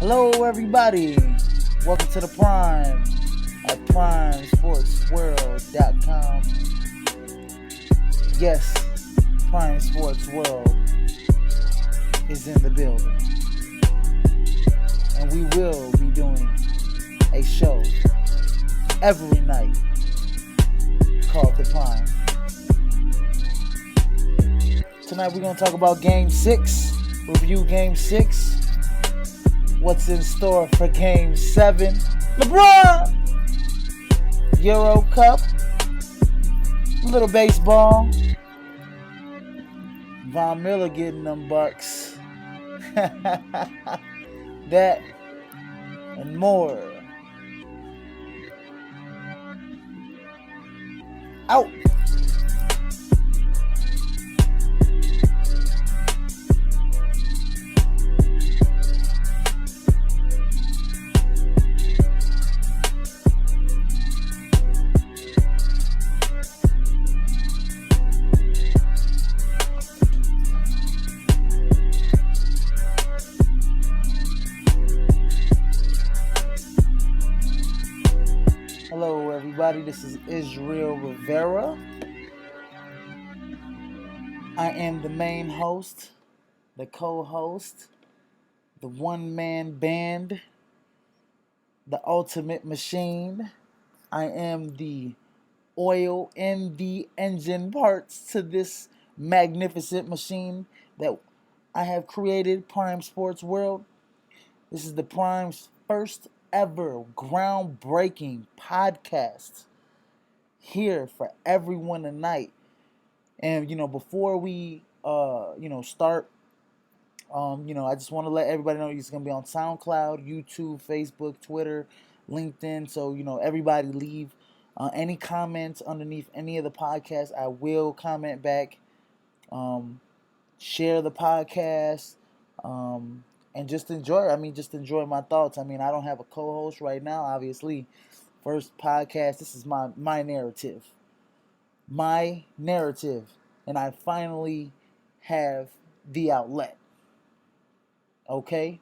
Hello, everybody. Welcome to the Prime at PrimeSportsWorld.com. Yes, Prime Sports World is in the building, and we will be doing a show every night called The Prime. Tonight we're going to talk about Game 6, review Game 6, what's in store for Game 7, LeBron, Eurocup, a little baseball, Von Miller getting them bucks, that and more. Out! Hello, everybody. This is Israel Rivera. I am the main host, the co-host, the one-man band, the ultimate machine. I am the oil in the engine parts to this magnificent machine that I have created, Prime Sports World. This is the Prime's first ever groundbreaking podcast here for everyone tonight. And before we start, I just want to let everybody know it's gonna be on SoundCloud, YouTube, Facebook, Twitter, LinkedIn. So everybody leave any comments underneath any of the podcasts. I will comment back. Share the podcast. And just enjoy. Just enjoy my thoughts. I don't have a co-host right now, obviously. First podcast. This is my narrative. My narrative. And I finally have the outlet. Okay?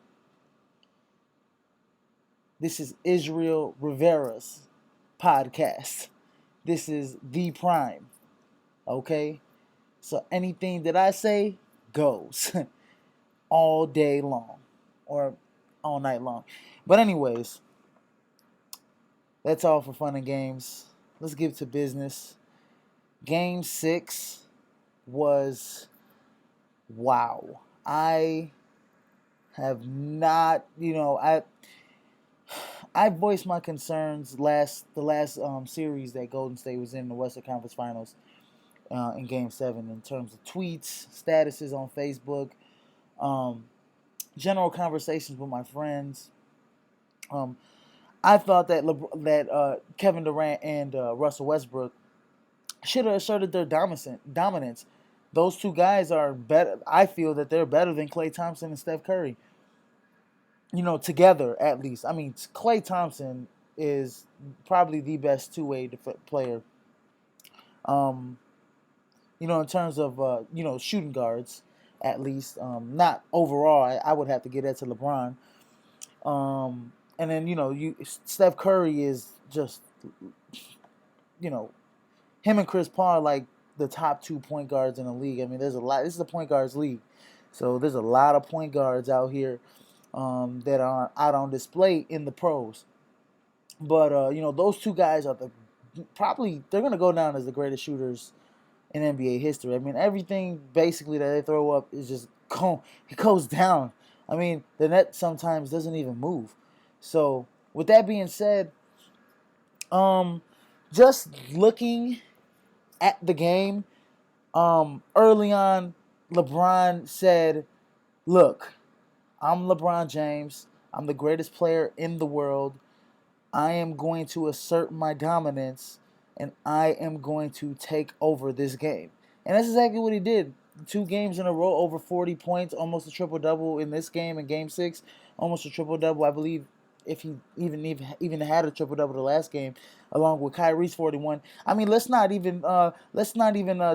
This is Israel Rivera's podcast. This is The Prime. Okay? So anything that I say goes all day long or all night long. But anyways, that's all for fun and games. Let's get to business. Game 6 was wow. I have not, I voiced my concerns the last series that Golden State was in the Western Conference Finals in Game 7 in terms of tweets, statuses on Facebook, general conversations with my friends. I thought that Kevin Durant and Russell Westbrook should have asserted their dominance. Those two guys are better. I feel that they're better than Klay Thompson and Steph Curry. Together at least. Klay Thompson is probably the best two-way player. In terms of shooting guards, at least. Not overall. I would have to give that to LeBron. And then Steph Curry is just him and Chris Paul are like the top 2 point guards in the league. There's a lot. This is a point guards league, so there's a lot of point guards out here that are out on display in the pros. But those two guys are they're gonna go down as the greatest shooters in NBA history. Everything basically that they throw up is just it goes down. The net sometimes doesn't even move. So with that being said, just looking at the game, early on, LeBron said, "Look, I'm LeBron James. I'm the greatest player in the world. I am going to assert my dominance, and I am going to take over this game." And that's exactly what he did. 2 games in a row, over 40 points, almost a triple-double in this game, in Game 6. Almost a triple-double, I believe, if he even had a triple double the last game, along with Kyrie's 41. I mean, let's not even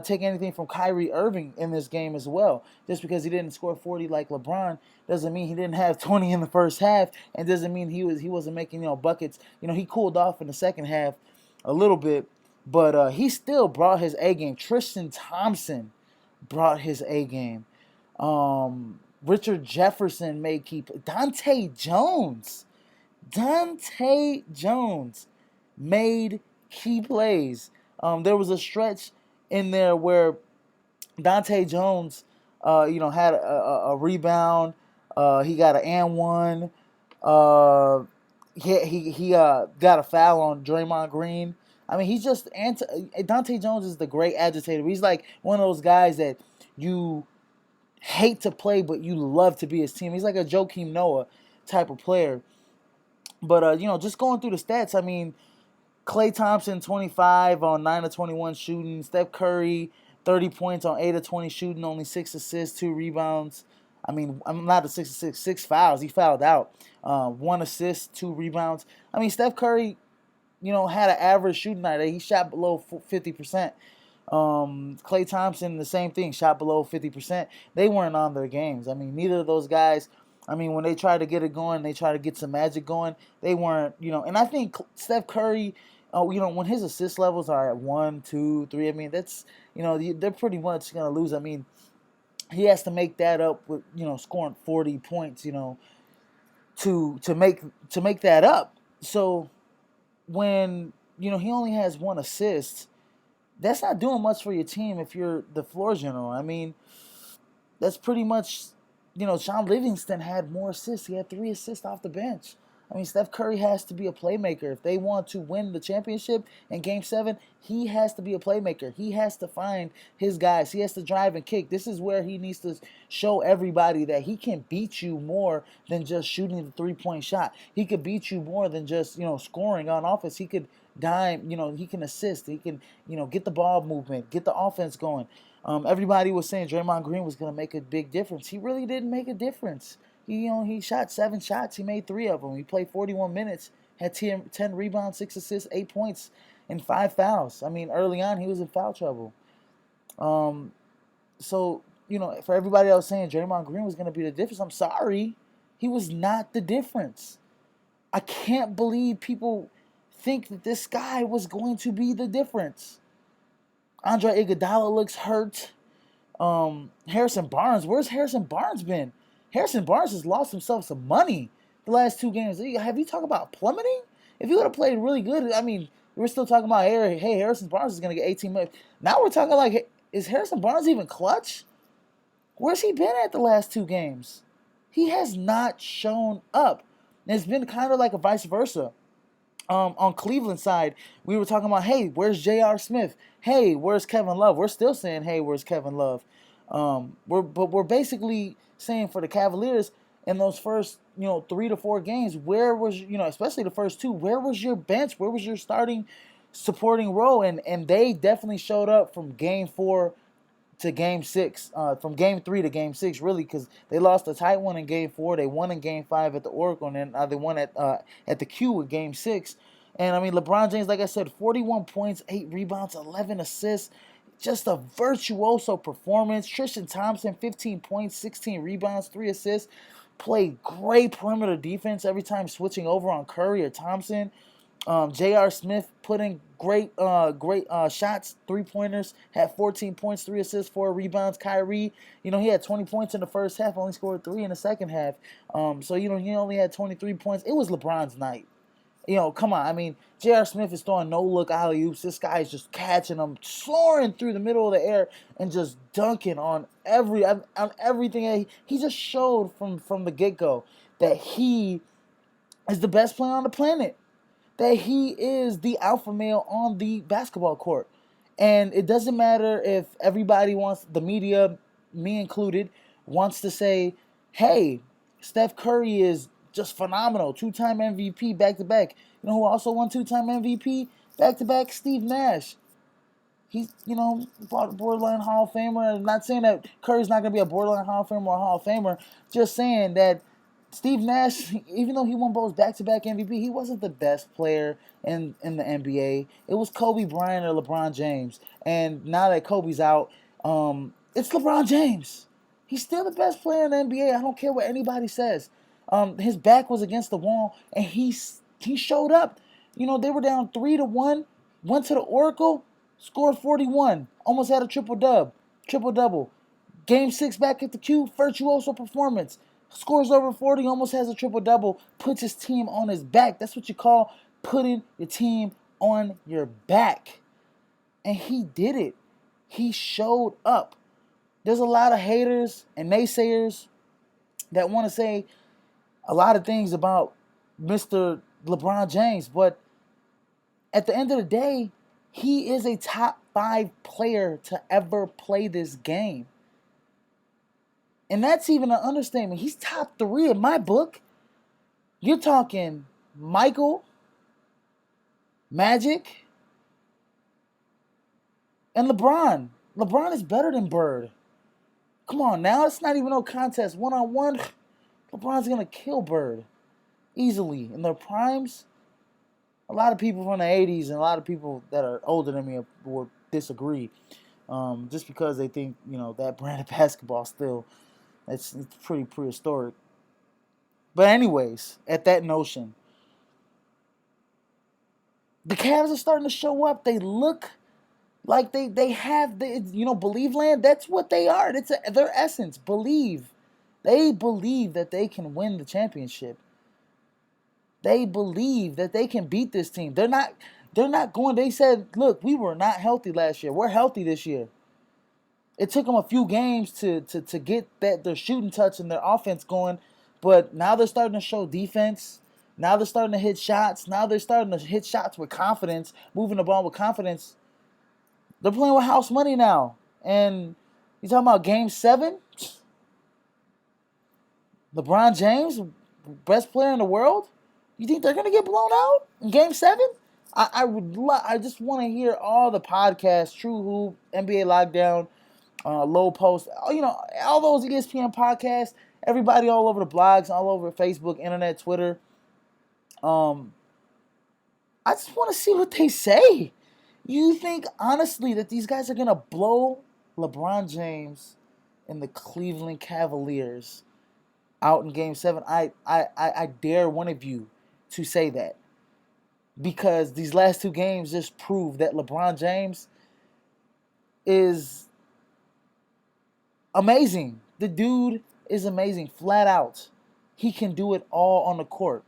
take anything from Kyrie Irving in this game as well. Just because he didn't score 40 like LeBron doesn't mean he didn't have 20 in the first half, and doesn't mean he wasn't making buckets. He cooled off in the second half a little bit, but he still brought his A game. Tristan Thompson brought his A game. Richard Jefferson made key. Dante Jones made key plays. There was a stretch in there where Dante Jones, had a rebound. He got an and one. Uh, he got a foul on Draymond Green. I mean, he's just Dante Jones is the great agitator. He's like one of those guys that you hate to play, but you love to be his team. He's like a Joakim Noah type of player. But just going through the stats, I mean, Klay Thompson 25 on 9 of 21 shooting. Steph Curry 30 points on 8 of 20 shooting, only 6 assists, 2 rebounds. I mean, I'm not a 6 fouls. He fouled out. 1 assist, 2 rebounds. I mean, Steph Curry, had an average shooting night. He shot below 50%. Klay Thompson, the same thing, shot below 50%. They weren't on their games. I mean, neither of those guys. I mean, when they try to get it going, they try to get some magic going. They weren't, and I think Steph Curry, when his assist levels are at 1, 2, 3, I mean, that's, they're pretty much going to lose. I mean, he has to make that up with, scoring 40 points, to make that up. So when, he only has 1 assist, that's not doing much for your team if you're the floor general. I mean, that's pretty much, Sean Livingston had more assists. He had 3 assists off the bench. I mean, Steph Curry has to be a playmaker. If they want to win the championship in Game 7, he has to be a playmaker. He has to find his guys. He has to drive and kick. This is where he needs to show everybody that he can beat you more than just shooting the three-point shot. He could beat you more than just, scoring on offense. He could dime, he can assist. He can, get the ball movement, get the offense going. Everybody was saying Draymond Green was going to make a big difference. He really didn't make a difference. He shot 7 shots. He made 3 of them. He played 41 minutes, had 10 rebounds, 6 assists, 8 points, and 5 fouls. I mean, early on, he was in foul trouble. So, for everybody else saying Draymond Green was going to be the difference, I'm sorry. He was not the difference. I can't believe people think that this guy was going to be the difference. Andre Iguodala looks hurt. Harrison Barnes, where's Harrison Barnes been? Harrison Barnes has lost himself some money the last 2 games. Have you talked about plummeting? If he would have played really good, I mean, we're still talking about, hey, Harrison Barnes is going to get 18 minutes. Now we're talking like, is Harrison Barnes even clutch? Where's he been at the last 2 games? He has not shown up. And it's been kind of like a vice versa. On Cleveland's side, we were talking about, hey, where's J.R. Smith? Hey, where's Kevin Love? We're still saying, hey, where's Kevin Love? We're basically saying for the Cavaliers in those first 3 to 4 games, where was especially the first 2, where was your bench? Where was your starting supporting role? And they definitely showed up from Game 4 to Game 6, from Game 3 to Game 6, really, because they lost a tight one in Game 4. They won in Game 5 at the Oracle, and then they won at the Q with Game 6. And, I mean, LeBron James, like I said, 41 points, 8 rebounds, 11 assists. Just a virtuoso performance. Tristan Thompson, 15 points, 16 rebounds, 3 assists. Played great perimeter defense every time switching over on Curry or Thompson. J.R. Smith put in great shots, 3-pointers, had 14 points, 3 assists, 4 rebounds. Kyrie, he had 20 points in the first half, only scored 3 in the second half. So, he only had 23 points. It was LeBron's night. Come on. I mean, J.R. Smith is throwing no-look alley-oops. This guy is just catching them, soaring through the middle of the air, and just dunking on everything. He just showed from the get-go that he is the best player on the planet, that he is the alpha male on the basketball court. And it doesn't matter if everybody wants, the media, me included, wants to say, hey, Steph Curry is just phenomenal. 2-time MVP back-to-back. You know who also won 2-time MVP back-to-back? Steve Nash. He's, borderline Hall of Famer. I'm not saying that Curry's not going to be a borderline Hall of Famer or a Hall of Famer. Just saying that Steve Nash, even though he won both back-to-back MVP, he wasn't the best player in the NBA. It was Kobe Bryant or LeBron James. And now that Kobe's out, it's LeBron James. He's still the best player in the NBA. I don't care what anybody says. His back was against the wall, and he showed up. They were down 3-1, went to the Oracle, scored 41, almost had a triple double. Game 6 back at the Q, virtuoso performance. Scores over 40, almost has a triple-double, puts his team on his back. That's what you call putting your team on your back. And he did it. He showed up. There's a lot of haters and naysayers that want to say a lot of things about Mr. LeBron James, but at the end of the day, he is a top 5 player to ever play this game. And that's even an understatement. He's top 3 in my book. You're talking Michael, Magic, and LeBron. LeBron is better than Bird. Come on now, it's not even no contest. One-on-one, LeBron's going to kill Bird easily. In their primes, a lot of people from the 80s and a lot of people that are older than me will disagree. Just because they think, that brand of basketball still... It's pretty prehistoric. But anyways, at that notion, the Cavs are starting to show up. They look like they have believe land. That's what they are. It's their essence. Believe. They believe that they can win the championship. They believe that they can beat this team. They're not going. They said, look, we were not healthy last year. We're healthy this year. It took them a few games to get their shooting touch and their offense going, but now they're starting to show defense. Now they're starting to hit shots. Now they're starting to hit shots with confidence, moving the ball with confidence. They're playing with house money now. And you talking about Game 7? LeBron James, best player in the world? You think they're going to get blown out in Game 7? I just want to hear all the podcasts, True Hoop, NBA Lockdown, Low Post, all those ESPN podcasts, everybody all over the blogs, all over Facebook, internet, Twitter. I just want to see what they say. You think, honestly, that these guys are going to blow LeBron James and the Cleveland Cavaliers out in Game 7? I dare one of you to say that. Because these last 2 games just prove that LeBron James is... amazing. The dude is amazing, flat out. He can do it all on the court.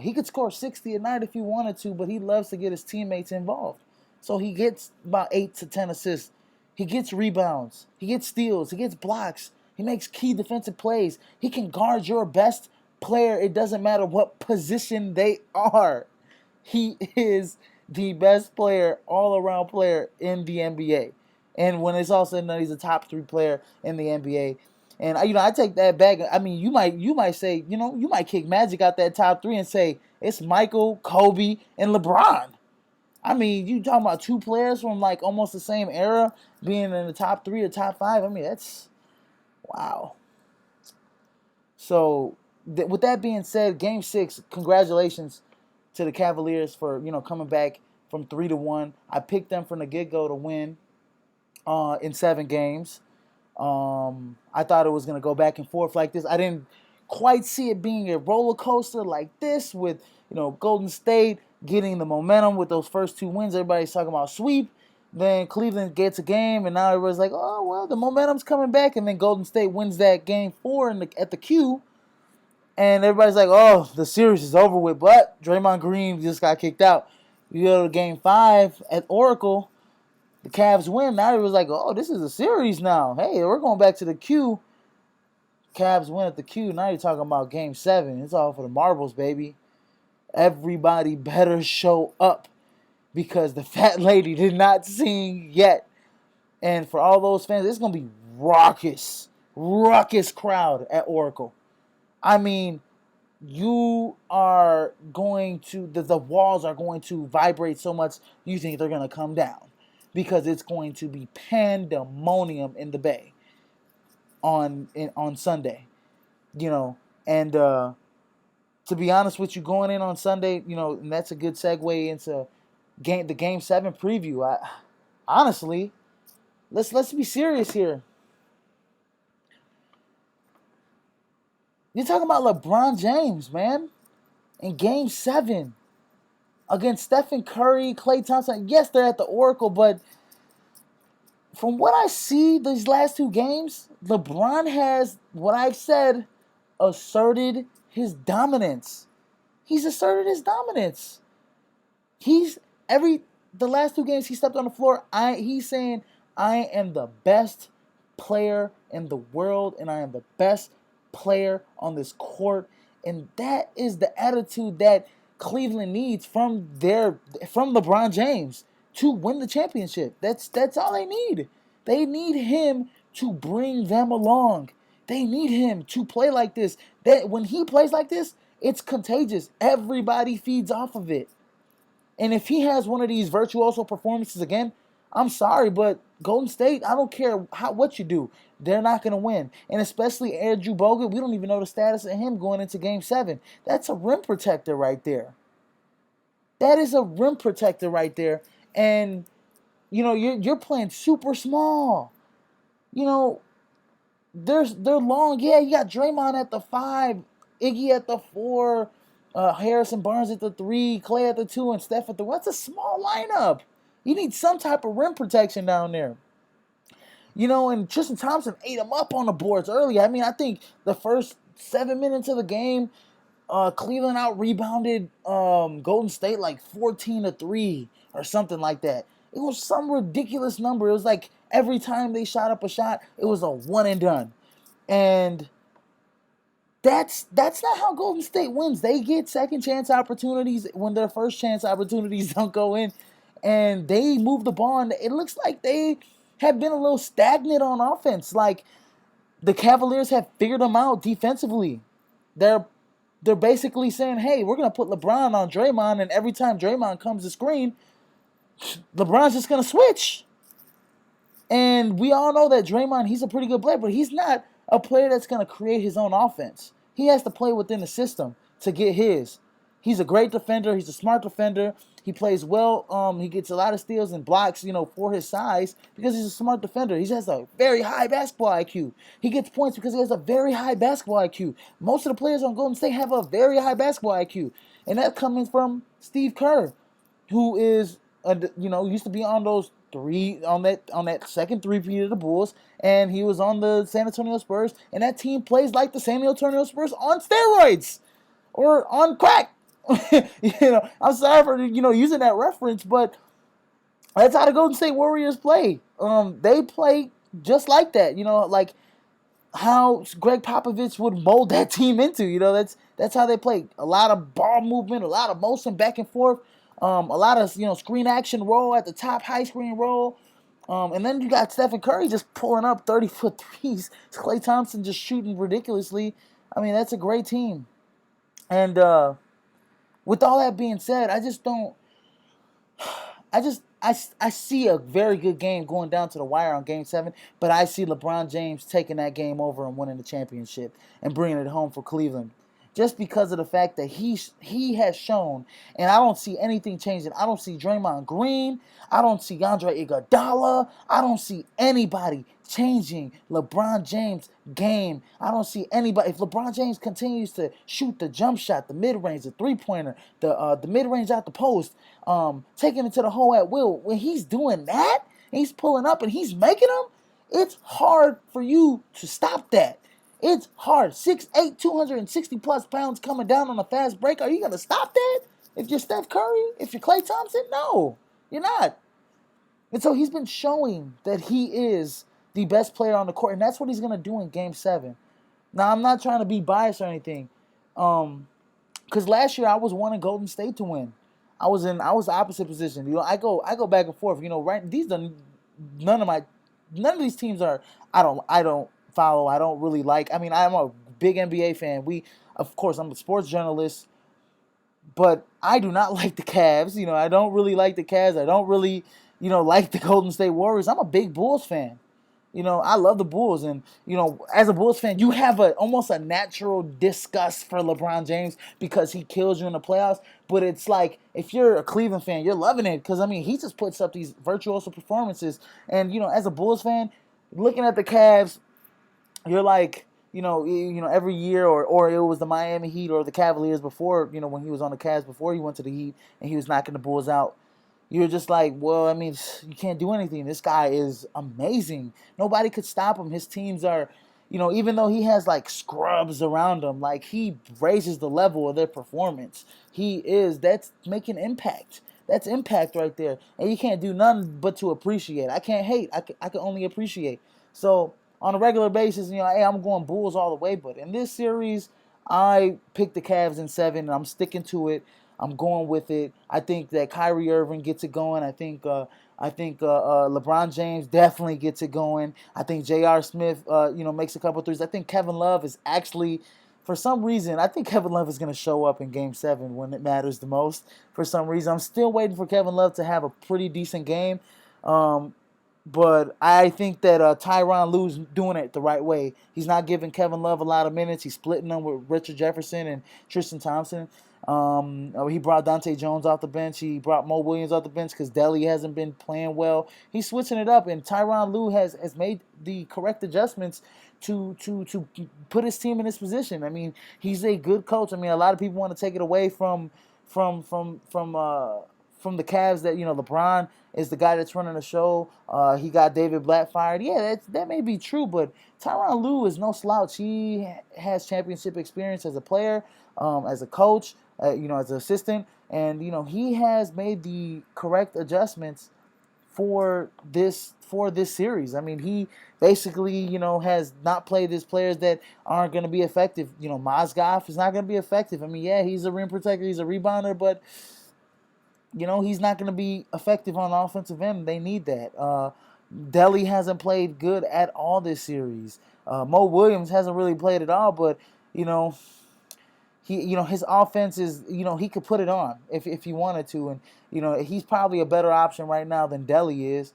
He could score 60 a night if he wanted to, but he loves to get his teammates involved. So he gets about 8 to 10 assists. He gets rebounds. He gets steals. He gets blocks. He makes key defensive plays. He can guard your best player. It doesn't matter what position they are. He is the best player, all-around player in the NBA. And when it's all said and done, he's a top 3 player in the NBA. And I take that back. I mean, you might say, you might kick Magic out that top 3 and say it's Michael, Kobe, and LeBron. I mean, you talking about 2 players from like almost the same era being in the top 3 or top 5. I mean, that's wow. So with that being said, Game 6, congratulations to the Cavaliers for coming back from 3-1. I picked them from the get-go to win in 7 games. I thought it was going to go back and forth like this. I didn't quite see it being a roller coaster like this with, Golden State getting the momentum with those first 2 wins. Everybody's talking about sweep. Then Cleveland gets a game, and now everybody's like, oh, well, the momentum's coming back. And then Golden State wins that Game 4 at the Q. And everybody's like, oh, the series is over with. But Draymond Green just got kicked out. You go to Game 5 at Oracle. The Cavs win. Now it was like, oh, this is a series now. Hey, we're going back to the Q. Cavs win at the Q. Now you're talking about Game 7. It's all for the marbles, baby. Everybody better show up because the fat lady did not sing yet. And for all those fans, it's going to be raucous crowd at Oracle. I mean, you are going to, the walls are going to vibrate so much you think they're going to come down. Because it's going to be pandemonium in the Bay on Sunday. you know, and to be honest with you, going in on Sunday, and that's a good segue into the Game 7 preview. Honestly, let's be serious here. You're talking about LeBron James, man, in Game 7 against Stephen Curry, Klay Thompson. Yes, they're at the Oracle, but from what I see these last two games, LeBron has, what I've said, asserted his dominance. He's asserted his dominance. He's the last two games he stepped on the floor, he's saying, I am the best player in the world and I am the best player on this court. And that is the attitude that Cleveland needs from LeBron James to win the championship. That's all they need. They need him to bring them along. They need him to play like this. That when he plays like this, it's contagious. Everybody feeds off of it. And if he has one of these virtuoso performances again, I'm sorry, but Golden State, I don't care what you do, they're not going to win. And especially Andrew Bogut, we don't even know the status of him going into Game 7. That's a rim protector right there. That is a rim protector right there. And, you're playing super small. They're long. Yeah, you got Draymond at the 5, Iggy at the 4, Harrison Barnes at the 3, Klay at the 2, and Steph at the 1. That's a small lineup. You need some type of rim protection down there. And Tristan Thompson ate him up on the boards early. I mean, I think the first 7 minutes of the game, Cleveland out-rebounded Golden State like 14-3 or something like that. It was some ridiculous number. It was like every time they shot up a shot, it was a one and done. And that's not how Golden State wins. They get second chance opportunities when their first chance opportunities don't go in. And they move the ball. And it looks like they have been a little stagnant on offense. Like the Cavaliers have figured them out defensively. They're basically saying, hey, we're going to put LeBron on Draymond. And every time Draymond comes to screen, LeBron's just going to switch. And we all know that Draymond, he's a pretty good player, but he's not a player that's going to create his own offense. He has to play within the system to get his. He's a great defender. He's a smart defender. He plays well. He gets a lot of steals and blocks, for his size because he's a smart defender. He has a very high basketball IQ. He gets points because he has a very high basketball IQ. Most of the players on Golden State have a very high basketball IQ. And that comes from Steve Kerr, who is, used to be on those on that second three-peat of the Bulls, and he was on the San Antonio Spurs, and that team plays like the San Antonio Spurs on steroids or on crack. I'm sorry for using that reference, but that's how the Golden State Warriors play. They play just like that. Like how Greg Popovich would mold that team into. That's how they play. A lot of ball movement, a lot of motion back and forth. A lot of screen action roll at the top, high screen roll, and then you got Stephen Curry just pulling up 30-foot threes. Klay Thompson just shooting ridiculously. I mean, that's a great team. And with all that being said, I see a very good game going down to the wire on Game 7, but I see LeBron James taking that game over and winning the championship and bringing it home for Cleveland. Just because of the fact that he has shown, and I don't see anything changing. I don't see Draymond Green. I don't see Andre Iguodala. I don't see anybody changing LeBron James' game. I don't see anybody. If LeBron James continues to shoot the jump shot, the mid-range, the three-pointer, the mid-range out the post, taking it to the hole at will, when he's doing that, he's pulling up and he's making them, it's hard for you to stop that. It's hard. 6'8", 260-plus pounds coming down on a fast break. Are you going to stop that? If you're Steph Curry? If you're Klay Thompson? No, you're not. And so he's been showing that he is the best player on the court, and that's what he's going to do in Game 7. Now, I'm not trying to be biased or anything, because last year I was wanting Golden State to win. I was the opposite position. I go back and forth. Right? None of these teams are. I don't follow. I don't really like. I mean, I'm a big NBA fan. Of course, I'm a sports journalist, but I do not like the Cavs. I don't really like the Cavs. I don't really, like the Golden State Warriors. I'm a big Bulls fan. I love the Bulls, and as a Bulls fan, you have almost a natural disgust for LeBron James because he kills you in the playoffs. But it's like if you're a Cleveland fan, you're loving it because he just puts up these virtuoso performances, and as a Bulls fan, looking at the Cavs, you're like, every year, or it was the Miami Heat or the Cavaliers before, when he was on the Cavs before he went to the Heat and he was knocking the Bulls out. You're just like, well, you can't do anything. This guy is amazing. Nobody could stop him. His teams are, even though he has like scrubs around him, like he raises the level of their performance. That's making impact. That's impact right there. And you can't do nothing but to appreciate. I can't hate. I can only appreciate. So on a regular basis, hey, I'm going Bulls all the way. But in this series, I picked the Cavs in 7, and I'm sticking to it. I'm going with it. I think that Kyrie Irving gets it going. I think LeBron James definitely gets it going. I think J.R. Smith, makes a couple threes. I think Kevin Love is actually, for some reason, I think Kevin Love is going to show up in Game 7 when it matters the most. For some reason, I'm still waiting for Kevin Love to have a pretty decent game. But I think that Tyronn Lue's doing it the right way. He's not giving Kevin Love a lot of minutes. He's splitting them with Richard Jefferson and Tristan Thompson. He brought Dante Jones off the bench. He brought Mo Williams off the bench because Delly hasn't been playing well. He's switching it up, and Tyronn Lue has made the correct adjustments to put his team in this position. He's a good coach. A lot of people want to take it away from the Cavs that LeBron is the guy that's running the show. He got David Blatt fired. Yeah, that may be true, but Tyronn Lue is no slouch. He has championship experience as a player, as a coach, as an assistant, and he has made the correct adjustments for this series. He basically has not played his players that aren't going to be effective. Mozgov is not going to be effective. Yeah, he's a rim protector, he's a rebounder, but he's not going to be effective on the offensive end. They need that. Delly hasn't played good at all this series. Mo Williams hasn't really played at all, but his offense is, he could put it on if he wanted to, and he's probably a better option right now than Delly is.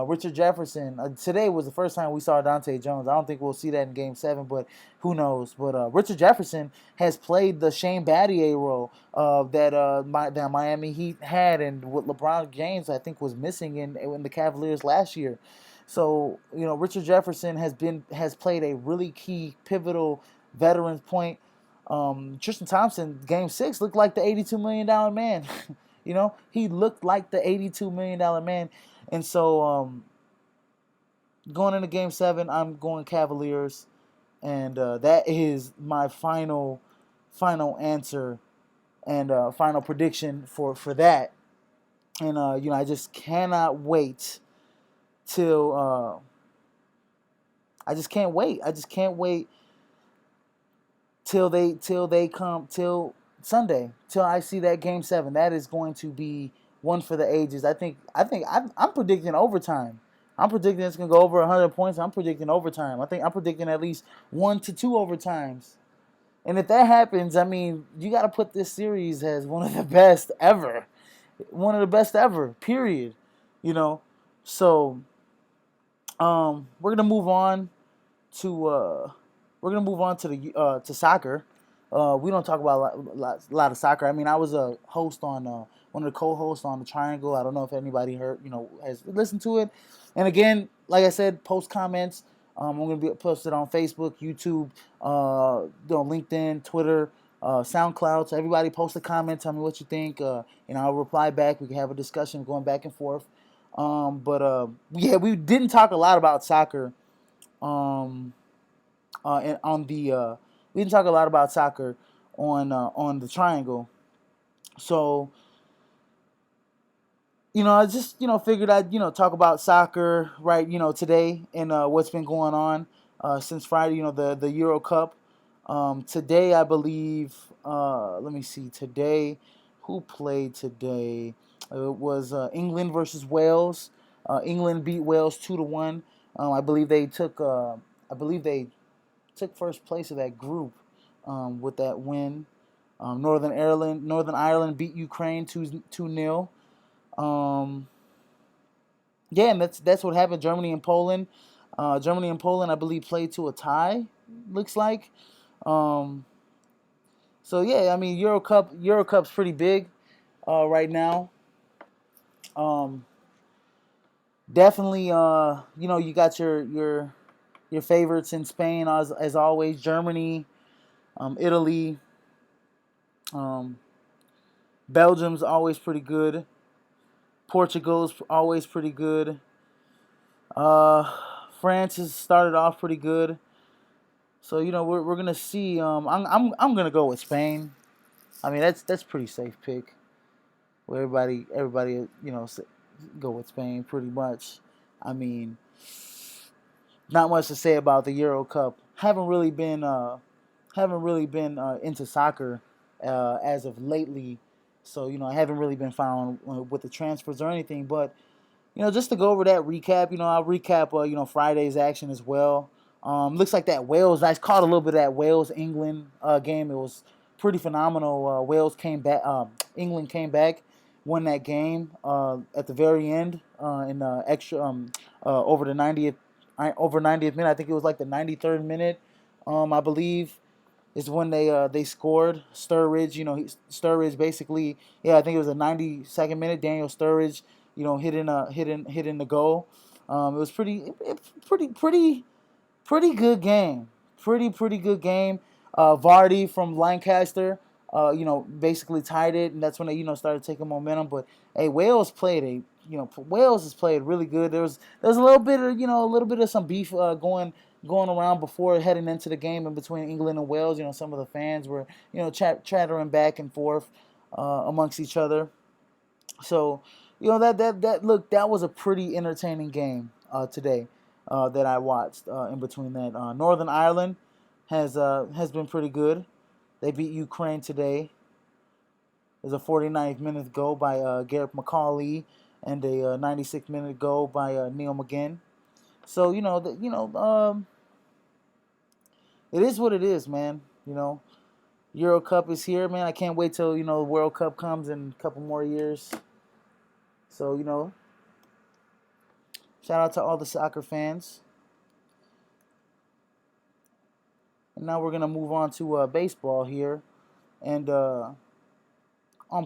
Richard Jefferson, today was the first time we saw Dante Jones. I don't think we'll see that in Game 7, but who knows. But Richard Jefferson has played the Shane Battier role that Miami Heat had, and what LeBron James, I think, was missing in the Cavaliers last year. So, Richard Jefferson has played a really key, pivotal veteran's point. Tristan Thompson, Game 6, looked like the $82 million man. He looked like the $82 million man. And so, going into Game 7, I'm going Cavaliers. And that is my final answer and final prediction for that. And, I just cannot wait till... I just can't wait. I just can't wait till Sunday, till I see that Game 7. That is going to be one for the ages. I'm predicting overtime. I'm predicting it's going to go over 100 points. I'm predicting overtime. I'm predicting at least 1 to 2 overtimes. And if that happens, you got to put this series as one of the best ever. One of the best ever, period. So we're going to move on to to soccer. We don't talk about a lot of soccer. I was a host on one of the co-hosts on the Triangle. I don't know if anybody heard, has listened to it. And again, like I said, post comments. I'm going to be posted on Facebook, YouTube, LinkedIn, Twitter, SoundCloud. So everybody post a comment, tell me what you think, and I'll reply back. We can have a discussion going back and forth. We didn't talk a lot about soccer. We didn't talk a lot about soccer on the Triangle. So, I just, figured I'd, talk about soccer right, today and what's been going on since Friday, the Eurocup. Today, I believe, let me see, today, who played today? It was England versus Wales. England beat Wales 2-1. I believe they took first place of that group with that win. Northern Ireland beat Ukraine 2-0. And that's what happened. Germany and Poland. Germany and Poland, I believe, played to a tie. Looks like. Um, so yeah, I mean, Eurocup's pretty big right now. Um, Definitely, you got your favorites in Spain as always. Germany, Italy, um, Belgium's always pretty good. Portugal's always pretty good. Uh, France has started off pretty good. So we're gonna see. I'm gonna go with Spain. I mean that's pretty safe pick. Where everybody go with Spain pretty much. I mean, not much to say about the Euro Cup. Haven't really been into soccer as of lately. So I haven't really been following with the transfers or anything. But just to go over that recap, I'll recap, Friday's action as well. Looks like that Wales, I caught a little bit of that Wales-England game. It was pretty phenomenal. Wales came back, England came back, won that game at the very end in extra over the 90th minute. I think it was like the 93rd minute, I believe is when they scored. Sturridge, Sturridge basically, yeah, I think it was a 92nd minute. Daniel Sturridge, hitting the goal. It was pretty good game. Pretty good game. Vardy from Lancaster, basically tied it, and that's when they started taking momentum. But hey, Wales has played really good. There's a little bit of some beef going around before heading into the game in between England and Wales. Some of the fans were chattering back and forth amongst each other. So, that was a pretty entertaining game today that I watched. In between that, Northern Ireland has been pretty good. They beat Ukraine today. There's a 49th minute goal by Gareth McCauley and a 96th minute goal by Neil McGinn. So it is what it is, man. Euro Cup is here, man. I can't wait till the World Cup comes in a couple more years. So shout out to all the soccer fans. And now we're gonna move on to baseball here, and on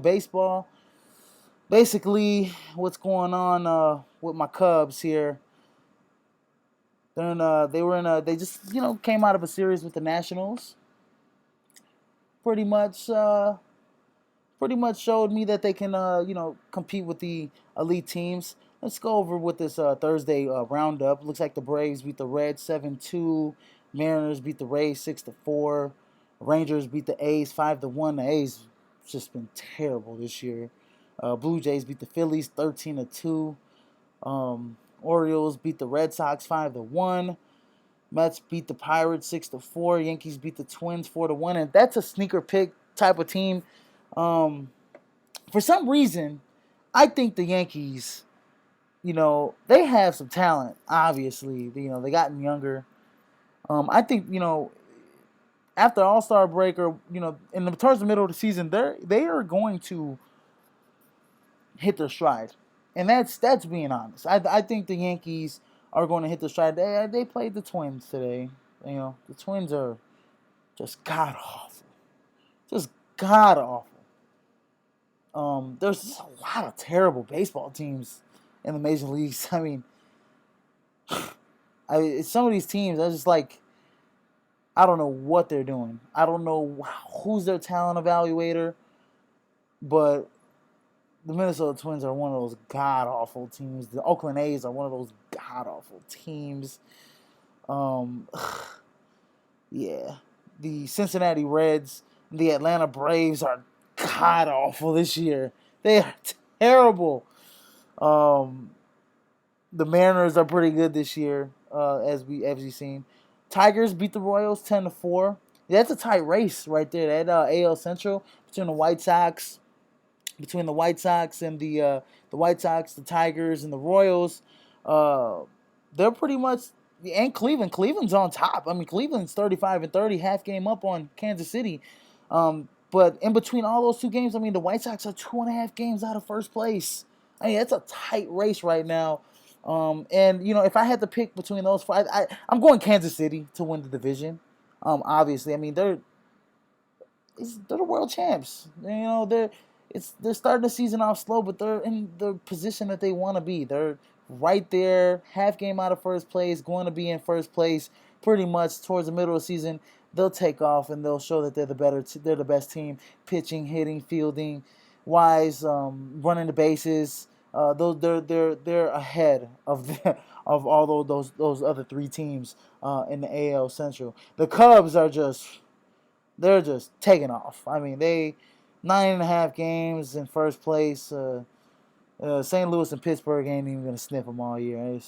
baseball, basically what's going on with my Cubs here. They just came out of a series with the Nationals. Pretty much showed me that they can compete with the elite teams. Let's go over with this Thursday roundup. Looks like the Braves beat the Reds 7-2. Mariners beat the Rays 6-4. Rangers beat the A's 5-1. The A's just been terrible this year. Blue Jays beat the Phillies 13-2. Orioles beat the Red Sox 5-1. Mets beat the Pirates 6-4. Yankees beat the Twins 4-1. And that's a sneaker pick type of team. For some reason, I think the Yankees, they have some talent. Obviously, they gotten younger. I think after All-Star break or towards the middle of the season, they are going to hit their stride, and that's being honest. I think the Yankees are going to hit their stride. They played the Twins today. The Twins are just god awful, just god awful. There's just a lot of terrible baseball teams in the major leagues. I mean, some of these teams, I just like, I don't know what they're doing. I don't know who's their talent evaluator, but the Minnesota Twins are one of those god awful teams. The Oakland A's are one of those god awful teams. Yeah, the Cincinnati Reds, the Atlanta Braves are god awful this year. They are terrible. The Mariners are pretty good this year, as we've seen. Tigers beat the Royals 10-4. That's a tight race right there. That AL Central between the White Sox, and the White Sox, the Tigers, and the Royals. They're pretty much, and Cleveland. Cleveland's on top. I mean, Cleveland's 35-30, half game up on Kansas City. But in between all those two games, I mean, the White Sox are 2.5 games out of first place. I mean, that's a tight race right now. And if I had to pick between those four, I'm going Kansas City to win the division. Obviously, I mean they're the world champs. They're starting the season off slow, but they're in the position that they want to be. They're right there, half game out of first place, going to be in first place pretty much towards the middle of the season. They'll take off and they'll show that they're the best team, pitching, hitting, fielding, wise, running the bases. They're ahead of of all those other three teams in the AL Central. The Cubs are they're just taking off. I mean, they 9.5 games in first place. St. Louis and Pittsburgh ain't even gonna sniff them all year.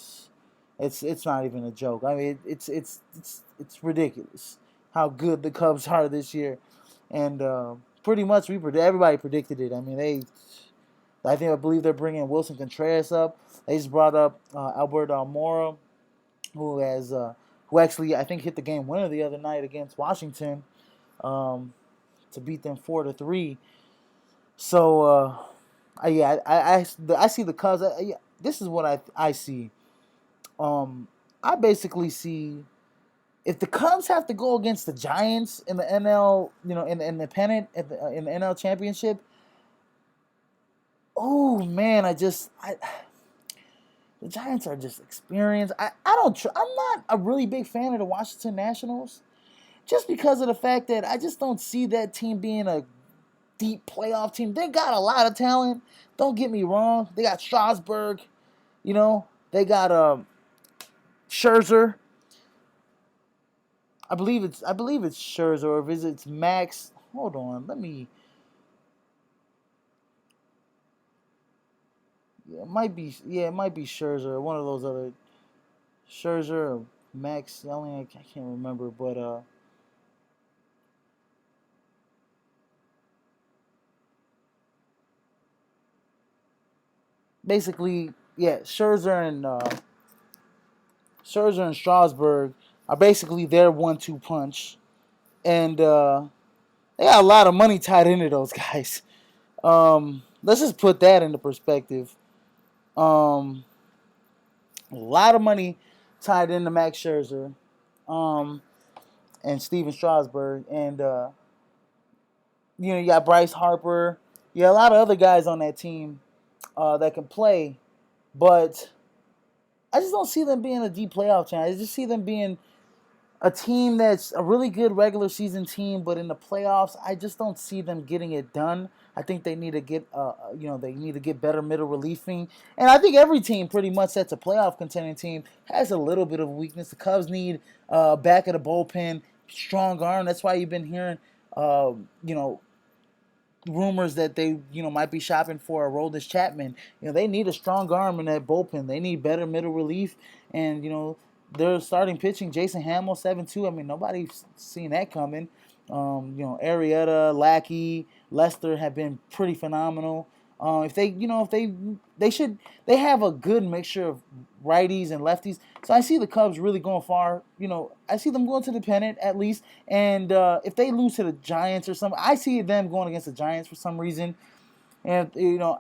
It's not even a joke. I mean, it's ridiculous how good the Cubs are this year, and pretty much everybody predicted it. I mean, I believe they're bringing Wilson Contreras up. They just brought up Albert Almora, who actually I think hit the game winner the other night against Washington. Um, to beat them 4-3. So yeah, I see the Cubs. Yeah, this is what I see. I basically see if the Cubs have to go against the Giants in the NL, in the pennant in the NL championship. Oh man, the Giants are just experienced. I'm not a really big fan of the Washington Nationals, just because of the fact that I just don't see that team being a deep playoff team. They got a lot of talent. Don't get me wrong. They got Strasburg. They got Scherzer. I believe it's Scherzer, or is it Max? Hold on, let me. Yeah, it might be. Yeah, it might be Scherzer, or one of those other Scherzer or Max Yelling. I can't remember, but basically, yeah, Scherzer and Strasburg are basically their 1-2 punch, and they got a lot of money tied into those guys. Let's just put that into perspective. Um, a lot of money tied into Max Scherzer, um, and Steven Strasburg, and you got Bryce Harper. You got a lot of other guys on that team that can play, but I just don't see them being a deep playoff team. I just see them being a team that's a really good regular season team, but in the playoffs, I just don't see them getting it done. I think they need to get better middle relieving, and I think every team pretty much that's a playoff contending team has a little bit of weakness. The Cubs need back of the bullpen, strong arm. That's why you've been hearing, uh, you know, rumors that they might be shopping for a Aroldis Chapman. They need a strong arm in that bullpen. They need better middle relief, and they're starting pitching. Jason Hamill 7-2. I mean, nobody's seen that coming. Arrieta, Lackey, Lester have been pretty phenomenal. If they have a good mixture of righties and lefties. So I see the Cubs really going far. I see them going to the pennant at least. And if they lose to the Giants or something, I see them going against the Giants for some reason. And I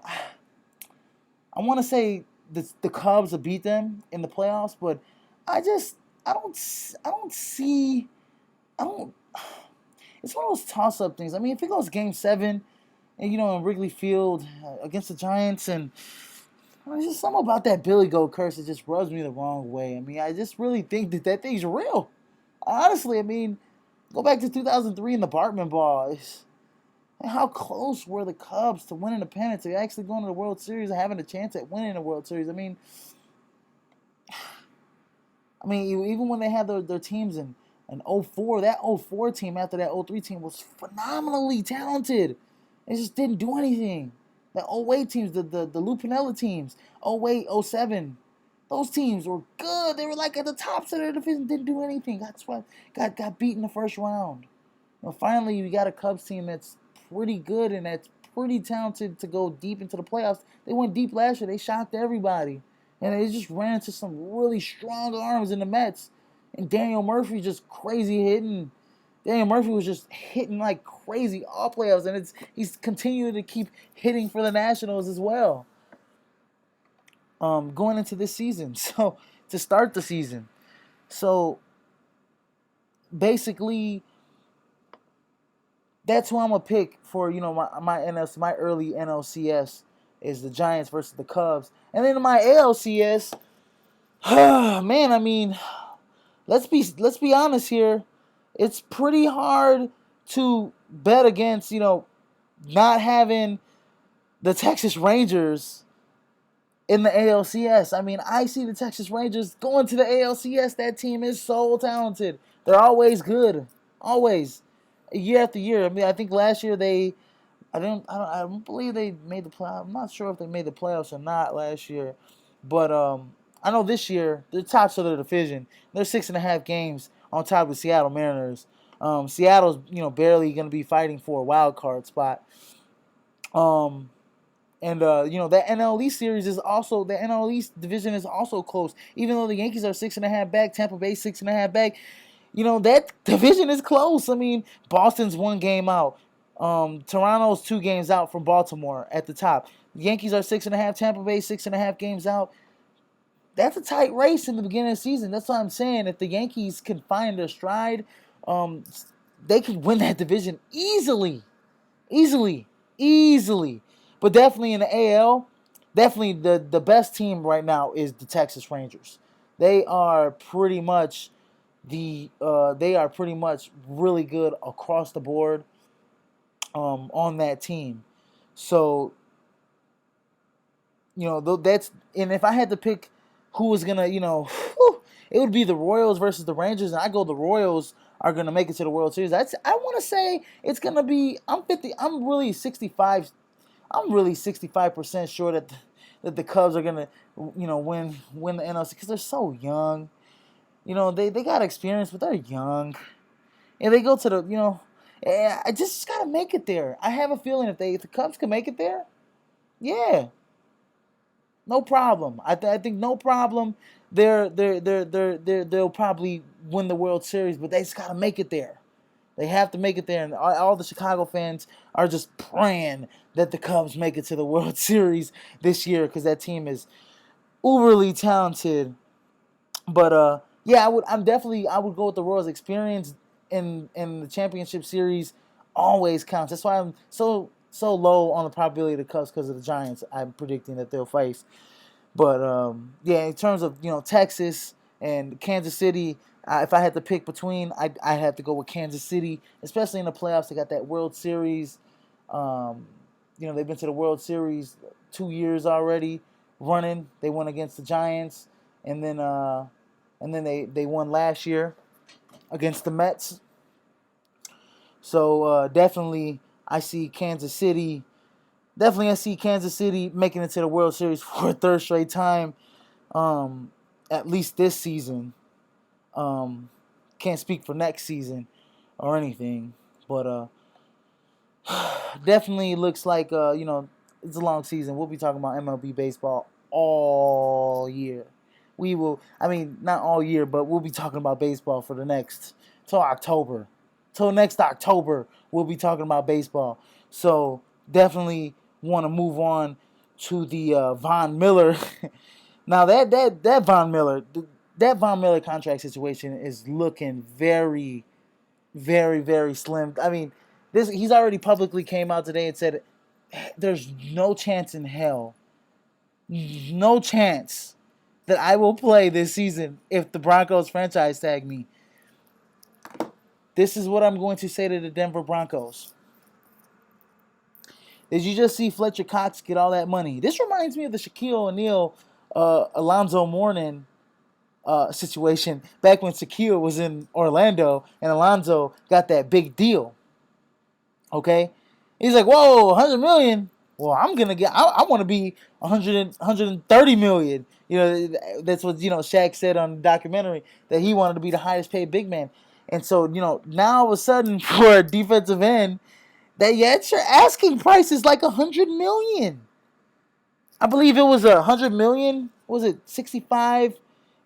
want to say the Cubs will beat them in the playoffs, but I just I don't see I don't. It's one of those toss-up things. I mean, if it goes Game 7, and in Wrigley Field against the Giants, and there's just something about that Billy Goat curse that just rubs me the wrong way. I mean, I just really think that thing's real. Honestly, I mean, go back to 2003 in the Bartman Ball. How close were the Cubs to winning the pennant, to actually going to the World Series and having a chance at winning the World Series? I mean, even when they had their teams in 04, that 04 team after that 03 team was phenomenally talented. They just didn't do anything. The 08 teams, the Lou Piniella teams, 08, 07, those teams were good. They were like at the tops of their division, didn't do anything. That's why got beat in the first round. Finally, you got a Cubs team that's pretty good and that's pretty talented to go deep into the playoffs. They went deep last year. They shocked everybody. And they just ran into some really strong arms in the Mets. And Daniel Murphy just crazy hitting. Daniel Murphy was just hitting like crazy all playoffs, and he's continuing to keep hitting for the Nationals as well. going into this season. So to start the season. So basically, that's who I'm gonna pick for my early NLCS is the Giants versus the Cubs, and then my ALCS. Man, I mean, let's be honest here. It's pretty hard to bet against not having the Texas Rangers in the ALCS. I mean, I see the Texas Rangers going to the ALCS. That team is so talented. They're always good, always, year after year. I mean, I think last year I don't believe they made the playoffs. I'm not sure if they made the playoffs or not last year, but I know this year they're tops of the division. They're 6.5 games on top of the Seattle Mariners. Seattle's barely going to be fighting for a wild card spot. Um, and that NL East series is also the NL East division is also close. Even though the Yankees are 6.5 back, Tampa Bay 6.5 back. That division is close. I mean, Boston's 1 game out. Toronto's 2 games out from Baltimore at the top. The Yankees are 6.5. Tampa Bay 6.5 games out. That's a tight race in the beginning of the season. That's what I'm saying. If the Yankees can find their stride, um, they could win that division easily. Easily. Easily. But definitely in the AL, definitely the best team right now is the Texas Rangers. They are pretty much really good across the board on that team. So, that's, and if I had to pick who was gonna, it would be the Royals versus the Rangers, and I go the Royals are gonna make it to the World Series. I want to say it's gonna be. I'm really 65. I'm really 65% sure that the Cubs are gonna win the NLC because they're so young. They got experience, but they're young, and they go to the I just gotta make it there. I have a feeling if the Cubs can make it there, yeah, no problem. I think no problem. They'll probably win the World Series, but they just gotta make it there. They have to make it there, and all the Chicago fans are just praying that the Cubs make it to the World Series this year because that team is uberly talented. But yeah, I would go with the Royals. Experience in the championship series always counts. That's why I'm so low on the probability of the Cubs because of the Giants. I'm predicting that they'll face. But yeah, in terms of Texas and Kansas City, if I had to pick between, I have to go with Kansas City, especially in the playoffs. They got that World Series. They've been to the World Series 2 years already running. They won against the Giants, and then they won last year against the Mets. So definitely, I see Kansas City. Definitely, I see Kansas City making it to the World Series for a third straight time, at least this season. Can't speak for next season or anything, but definitely looks like it's a long season. We'll be talking about MLB baseball all year. We will. I mean, not all year, but we'll be talking about baseball for the next till October. Till next October, we'll be talking about baseball. So definitely want to move on to the Von Miller. Now that Von Miller contract situation is looking very, very, very slim. I mean, he's already publicly came out today and said there's no chance in hell, no chance that I will play this season if the Broncos franchise tag me. This is what I'm going to say to the Denver Broncos. Did you just see Fletcher Cox get all that money? This reminds me of the Shaquille O'Neal, Alonzo Mourning situation back when Shaquille was in Orlando and Alonzo got that big deal. Okay? He's like, whoa, 100 million? Well, I'm going to get, I want to be 130 million. That's what, Shaq said on the documentary, that he wanted to be the highest paid big man. And so, now all of a sudden for a defensive end, yet your asking price is like 100 million. I believe it was 100 million. Was it 65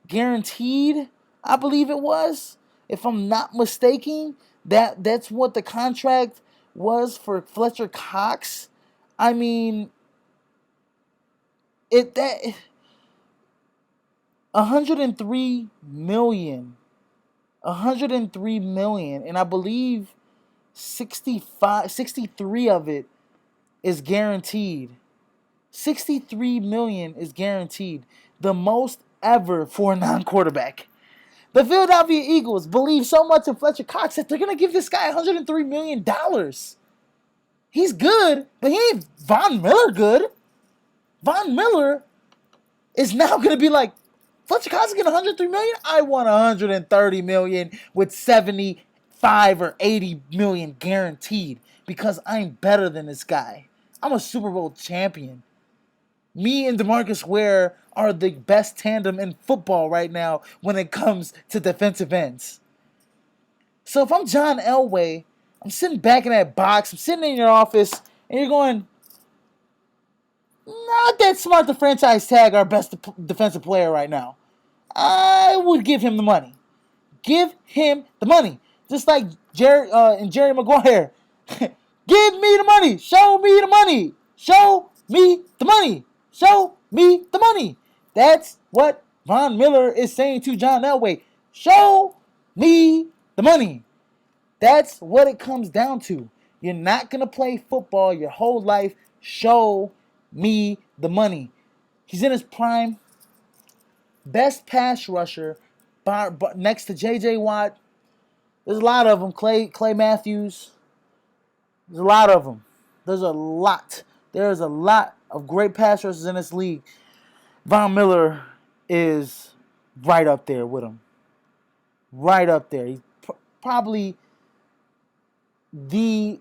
guaranteed? I believe it was. If I'm not mistaken, that's what the contract was for Fletcher Cox. I mean, 103 million. 103 million. And I believe 63 of it is guaranteed. 63 million is guaranteed. The most ever for a non-quarterback. The Philadelphia Eagles believe so much in Fletcher Cox that they're going to give this guy $103 million. He's good, but he ain't Von Miller good. Von Miller is now going to be like, Fletcher Cox is getting $103 million? I want $130 million with 75 or 80 million guaranteed because I'm better than this guy. I'm a Super Bowl champion. Me and DeMarcus Ware are the best tandem in football right now when it comes to defensive ends. So if I'm John Elway, I'm sitting back in that box, I'm sitting in your office, and you're going, not that smart to franchise tag our best defensive player right now. I would give him the money. Give him the money. Just like Jerry Maguire. Give me the money. Show me the money. Show me the money. Show me the money. That's what Von Miller is saying to John Elway. Show me the money. That's what it comes down to. You're not going to play football your whole life. Show me the money. He's in his prime. Best pass rusher next to J.J. Watt. There's a lot of them. Clay Matthews. There's a lot of them. There's a lot. There's a lot of great pass rushers in this league. Von Miller is right up there with him. Right up there. He's probably the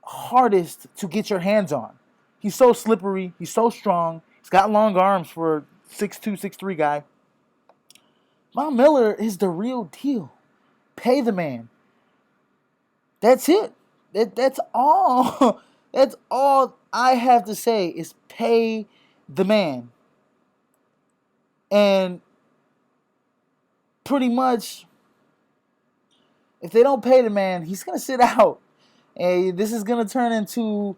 hardest to get your hands on. He's so slippery. He's so strong. He's got long arms for a 6'2", 6'3" guy. Von Miller is the real deal. Pay the man. That's it. That's all. That's all I have to say is pay the man. And pretty much, if they don't pay the man, he's going to sit out. And this is going to turn into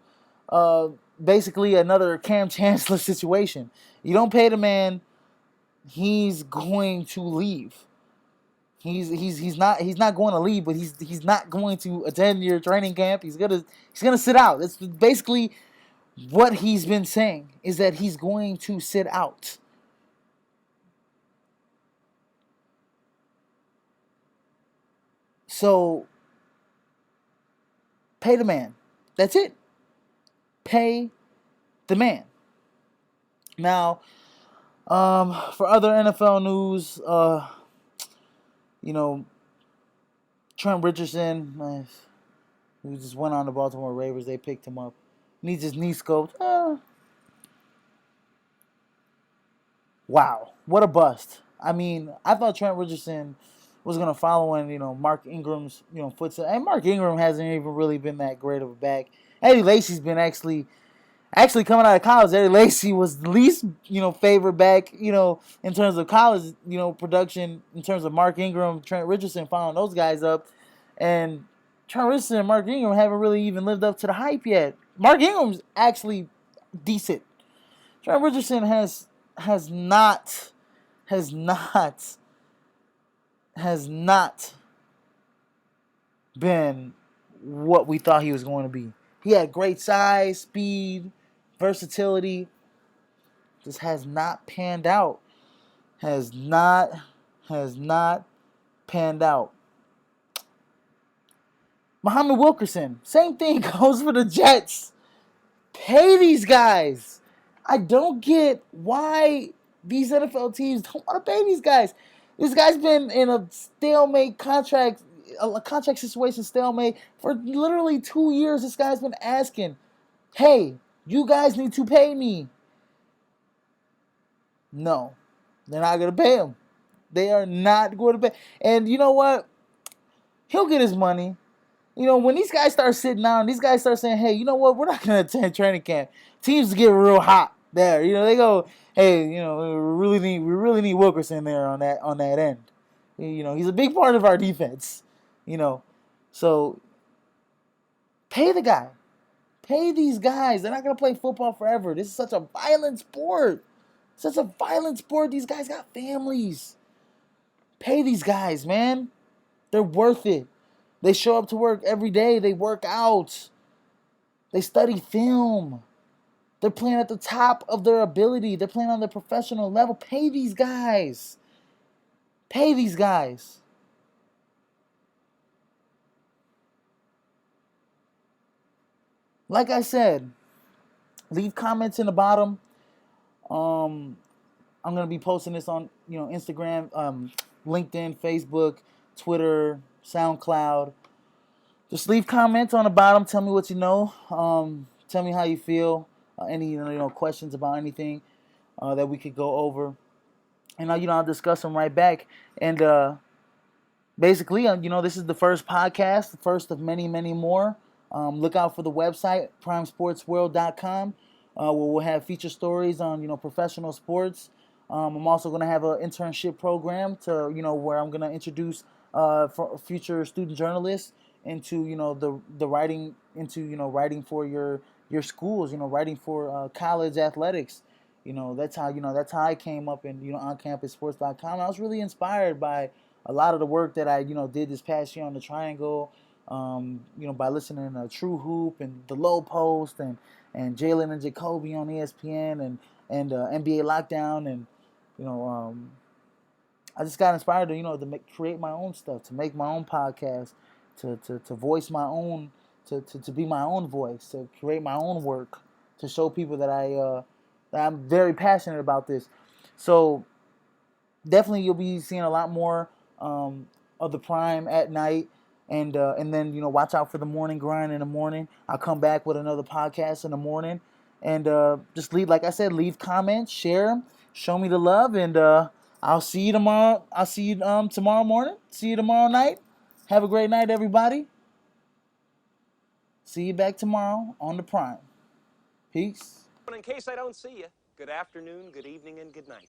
basically another Cam Chancellor situation. You don't pay the man, he's going to leave. He's not going to leave, but he's not going to attend your training camp. He's gonna sit out. That's basically what he's been saying, is that he's going to sit out. So pay the man. That's it. Pay the man. Now, for other NFL news, Trent Richardson, who just went on the Baltimore Ravens, they picked him up. Needs his knee scoped. Wow, what a bust. I mean, I thought Trent Richardson was going to follow in, Mark Ingram's, footsteps. And Mark Ingram hasn't even really been that great of a back. Eddie Lacy's been actually coming out of college. Eddie Lacy was the least, favorite back, in terms of college, production, in terms of Mark Ingram, Trent Richardson, following those guys up. And Trent Richardson and Mark Ingram haven't really even lived up to the hype yet. Mark Ingram's actually decent. Trent Richardson has not been what we thought he was going to be. He had great size, speed, versatility. Just has not panned out. Has not panned out. Muhammad Wilkerson, same thing goes for the Jets. Pay these guys. I don't get why these NFL teams don't want to pay these guys. This guy's been in a stalemate contract, a contract situation stalemate for literally 2 years. This guy's been asking, hey, you guys need to pay me. No, they're not going to pay him. They are not going to pay. And you know what? He'll get his money. When these guys start sitting down, these guys start saying, hey, you know what? We're not going to attend training camp. Teams get real hot there. They go, hey, we really need Wilkerson there on that end. He's a big part of our defense. So pay the guy. Pay these guys. They're not going to play football forever. This is such a violent sport. Such a violent sport. These guys got families. Pay these guys, man. They're worth it. They show up to work every day. They work out. They study film. They're playing at the top of their ability. They're playing on the professional level. Pay these guys. Pay these guys. Like I said, leave comments in the bottom. Um, I'm gonna be posting this on Instagram, LinkedIn, Facebook, Twitter, SoundCloud. Just leave comments on the bottom. Tell me what you know. Tell me how you feel. Any questions about anything that we could go over, and I'll discuss them right back. And basically, this is the first podcast, the first of many, many more. Look out for the website, primesportsworld.com, where we'll have feature stories on, professional sports. I'm also going to have an internship program where I'm going to introduce for future student journalists into, the writing, into, writing for your schools, writing for college athletics. That's how I came up in, oncampussports.com. I was really inspired by a lot of the work that I, did this past year on the Triangle, by listening to True Hoop and the Low Post and Jalen and Jacoby on ESPN and NBA Lockdown, and you know, I just got inspired to create my own stuff, to make my own podcast, to voice my own, to be my own voice, to create my own work, to show people that I'm very passionate about this. So definitely you'll be seeing a lot more of the Prime at night, and then watch out for the morning grind in the morning. I'll come back with another podcast in the morning, and just leave, like I said, leave comments, share them, show me the love, and I'll see you tomorrow. I'll see you tomorrow morning. See you tomorrow night. Have a great night, everybody. See you back tomorrow on the Prime. Peace. In case I don't see you, good afternoon, good evening, and good night.